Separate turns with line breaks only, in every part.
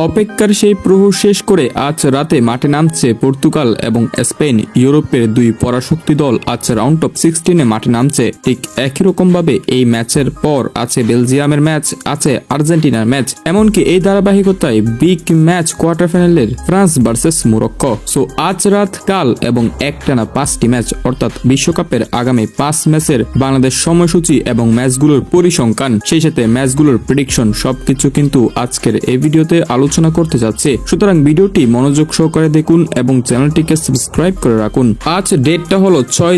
অপেক্ষার সেই প্রহর শেষ করে আজ রাতে মাঠে নামছে পর্তুগাল এবং স্পেন। ইউরোপের দুই পরাশক্তি দল আজ রাউন্ড অফ 16 মাঠে নামছে। ঠিক একই রকম ভাবে এই ম্যাচের পর আছে বেলজিয়ামের ম্যাচ, আছে আর্জেন্টিনার ম্যাচ, এমনকি এই ধারাবাহিকতায় বিগ ম্যাচ কোয়ার্টার ফাইনালের ফ্রান্স ভার্সেস মরক্কো। সো আজ রাত, কাল এবং একটানা 5টি ম্যাচ, অর্থাৎ বিশ্বকাপের আগামী 5 ম্যাচের বাংলাদেশ সময়সূচি এবং ম্যাচগুলোর পরিসংখ্যান, সেই সাথে ম্যাচগুলোর প্রেডিকশন সবকিছু কিন্তু আজকের এই ভিডিওতে আলোচনা করতে যাচ্ছে। সুতরাং ভিডিওটি মনোযোগ সহকারে দেখুন এবং চ্যানেলটিকে সাবস্ক্রাইব করে রাখুন। আজ ডেটটা হলো 6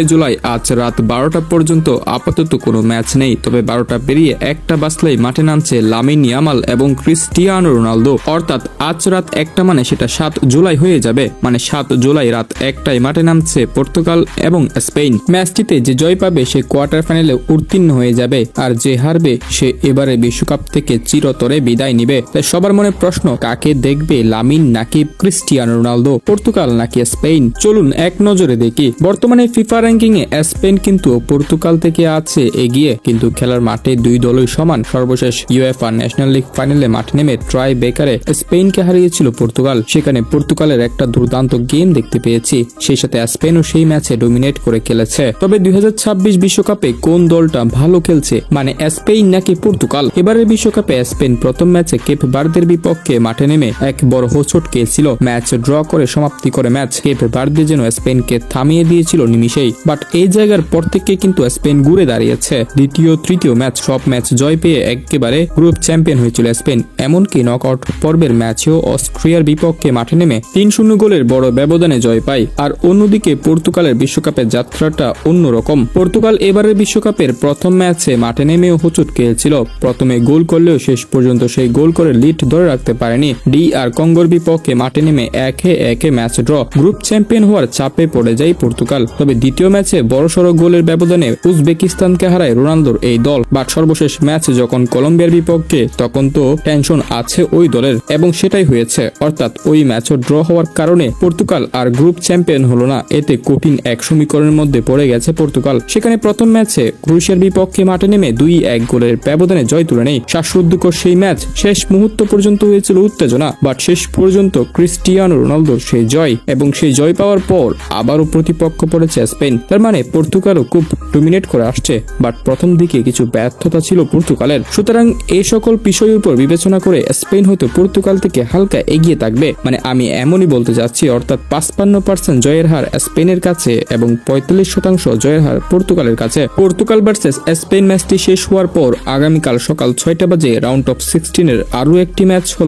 জুলাই। আজ রাত 12টা পর্যন্ত আপাতত কোনো ম্যাচ নেই, তবে 12টা পেরিয়ে 1টা বাজলেই মাঠে নামছে লামিন ইয়ামাল এবং ক্রিস্টিয়ানো রোনালদো। অর্থাৎ আজ রাত 1টা মানে সেটা 7 জুলাই হয়ে যাবে, মানে 7 জুলাই রাত 1টায় মাঠে নামছে পর্তুগাল এবং স্পেন। ম্যাচটিতে যে জয় পাবে সে কোয়ার্টার ফাইনালে উত্তীর্ণ হয়ে যাবে, আর যে হারবে সে এবারে বিশ্বকাপ থেকে চিরতরে বিদায় নিবে। তাই সবার মনে প্রশ্ন, কাকে দেখবে, লামিন নাকি ক্রিস্টিয়ানো রোনালদো, পর্তুগাল নাকি স্পেন? চলুন এক নজরে দেখি। বর্তমানে ফিফা র্যাঙ্কিং এ স্পেন কিন্তু পর্তুগাল থেকে আছে এগিয়ে, কিন্তু খেলার মাঠে দুই দলই সমান। সর্বশেষ ইউএফা ন্যাশনাল লিগ ফাইনালে মাঠে নেমে ট্রাই বেকারে স্পেনকে হারিয়েছিল পর্তুগাল। সেখানে পর্তুগালের একটা দুর্দান্ত গেম দেখতে পেয়েছি, সেই সাথে স্পেনও সেই ম্যাচে ডোমিনেট করে খেলেছে। তবে 2026 বিশ্বকাপে কোন দলটা ভালো খেলছে, মানে স্পেন নাকি পর্তুগাল? এবারের বিশ্বকাপে স্পেন প্রথম ম্যাচে কেপ ভার্দের বিপক্ষে মাঠে নেমে এক বড় হোঁচট খেয়েছিল। ম্যাচ ড্র করে সমাপ্তি করে ম্যাচ কেপ ভার্দে যেন স্পেনকে থামিয়ে দিয়েছিল নিমিষেই। বাট এই জায়গার পর থেকে কিন্তু স্পেন ঘুরে দাঁড়িয়েছে। দ্বিতীয় তৃতীয় ম্যাচ সব ম্যাচ জয় পেয়ে একেবারে গ্রুপ চ্যাম্পিয়ন হয়েছিল স্পেন। এমনকি নকআউট পর্বের ম্যাচেও অস্ট্রিয়ার বিপক্ষে মাঠে নেমে 3-0 গোলের বড় ব্যবধানে জয় পায়। আর অন্যদিকে পর্তুগালের বিশ্বকাপের যাত্রাটা অন্যরকম। পর্তুগাল এবারের বিশ্বকাপের প্রথম ম্যাচে মাঠে নেমেও হোঁচট খেয়েছিল। প্রথমে গোল করলেও শেষ পর্যন্ত সেই গোল করে লিড ধরে রাখতে পারেনি। আর কঙ্গোর বিপক্ষে মাঠে নেমে একে ম্যাচ ড্র। গ্রুপ চ্যাম্পিয়ন হওয়ার চাপে পড়ে যায় পর্তুগাল। তবে দ্বিতীয় ম্যাচে বড়সড় গোলের ব্যবধানে উজবেকিস্তানকে হারায় রোনালদোর এই দল। বাট সর্বশেষ ম্যাচ যখন কলম্বিয়ার বিপক্ষে, তখন তো টেনশন আছে ওই দলের, এবং সেটাই হয়েছে। অর্থাৎ ওই ম্যাচও ড্র হওয়ার কারণে পর্তুগাল আর গ্রুপ চ্যাম্পিয়ন হলো না। এতে কঠিন এক সমীকরণের মধ্যে পড়ে গেছে পর্তুগাল। সেখানে প্রথম ম্যাচে ক্রোয়েশিয়ার বিপক্ষে মাঠে নেমে 2-1 গোলের ব্যবধানে জয় তুলে নেয়। শ্বাসরুদ্ধকর সেই ম্যাচ, শেষ মুহূর্ত পর্যন্ত হয়েছিল উত্তেজনা, বাট শেষ পর্যন্ত ক্রিস্টিয়ানো রোনালদোর সেই জয়, এবং সেই জয় পাওয়ার পর আবারও প্রতিপক্ষ পড়েছে স্পেন। তার মানে পর্তুগালও খুব ডমিনেট করে আসছে, বাট প্রথম দিকে কিছু ব্যর্থতা ছিল পর্তুগালের। সুতরাং এই সকল বিষয়ের উপর বিবেচনা করে স্পেন হয়তো পর্তুগাল থেকে হালকা এগিয়ে থাকবে, মানে আমি এমনই বলতে যাচ্ছি। অর্থাৎ 55% জয়ের হার স্পেনের কাছে এবং 45% জয়ের হার পর্তুগালের কাছে। পর্তুগাল ভার্সেস স্পেন ম্যাচটি শেষ হওয়ার পর আগামীকাল সকাল 6টা বাজে রাউন্ড অফ 16 আরও একটি ম্যাচ